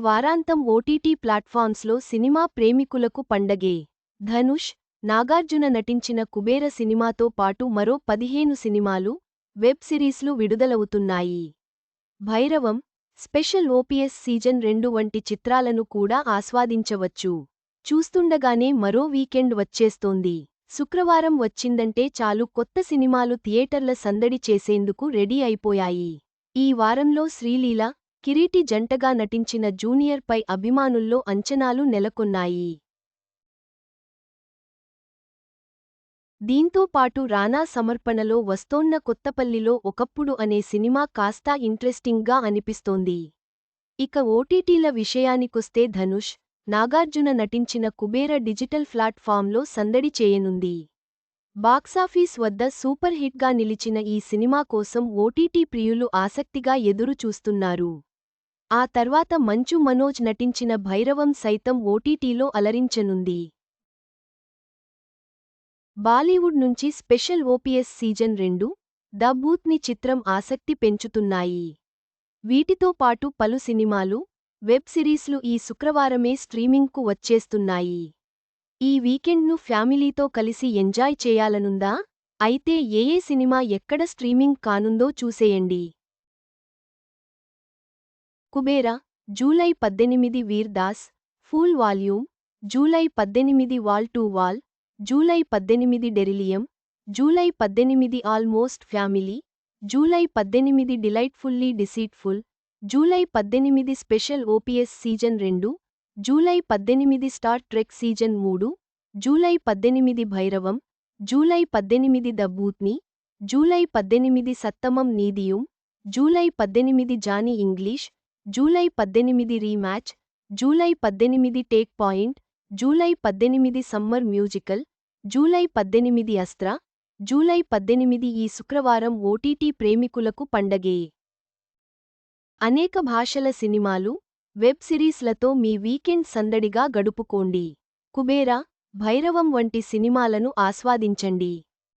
వారాంతం OTT ప్లాట్ఫామ్స్లో cinema ప్రేమికులకు పండగే. ధనుష్, నాగార్జున నటించిన కుబేర సినిమాతో పాటు మరో 15 సినిమాలు, వెబ్ సిరీస్లు విడుదలవుతున్నాయి. భైరవం, స్పెషల్ ఓపీఎస్ సీజన్ 2 వంటి చిత్రాలను కూడా ఆస్వాదించవచ్చు. చూస్తుండగానే మరో వీకెండ్ వచ్చేస్తోంది. శుక్రవారం వచ్చిందంటే చాలు కొత్త సినిమాలు థియేటర్ల సందడి చేసేందుకు రెడీ అయిపోయాయి. ఈ వారంలో శ్రీలీల, కిరీటి జంటగా నటించిన జూనియర్ పై అభిమానుల్లో అంచనాలు నెలకొన్నాయి. దీంతో పాటు రానా సమర్పణలో వస్తోన్న కొత్తపల్లిలో ఒకప్పుడు అనే సినిమా కాస్త ఇంట్రెస్టింగ్గా అనిపిస్తోంది. ఇక ఓటీటీల విషయానికొస్తే ధనుష్, నాగార్జున నటించిన కుబేర డిజిటల్ ప్లాట్ఫామ్లో సందడి చేయనుంది. బాక్సాఫీస్ వద్ద సూపర్ హిట్గా నిలిచిన ఈ సినిమా కోసం ఓటీటీ ప్రియులు ఆసక్తిగా ఎదురు చూస్తున్నారు. ఆ తర్వాత మంచు మనోజ్ నటించిన భైరవం సైతం ఓటీటీలో అలరించనుంది. బాలీవుడ్ నుంచి స్పెషల్ ఓపీఎస్ సీజన్ 2, ద బూత్ని చిత్రం ఆసక్తి పెంచుతున్నాయి. వీటితో పాటు పలు సినిమాలు, వెబ్ సిరీస్లు ఈ శుక్రవారమే స్ట్రీమింగ్కు వచ్చేస్తున్నాయి. ఈ వీకెండ్ను ఫ్యామిలీతో కలిసి ఎంజాయ్ చేయాలనుందా? అయితే ఏ సినిమా ఎక్కడ స్ట్రీమింగ్ కానుందో చూసేయండి. Kubera, July 18 Veer Das, full volume, July 18 wall to wall, July 18 delirium, July 18 almost family, July 18 delightfully deceitful, July 18 special ops season 2, July 18 star trek season 3, July 18 Bhairavam, July 18 the Bhootnii, July 18 Sattamum Neethiyum, July 18 Johnny English, July 18 rematch, July 18 take point, July 18 summer musical, July 18 Astra, July 18 ఈ శుక్రవారం OTT ప్రేమికులకు పండగే. అనేక భాషల సినిమాలు, web సిరీస్లతో మీ weekend సందడిగా గడుపుకోండి. కుబేర, భైరవం వంటి సినిమాలను ఆస్వాదించండి.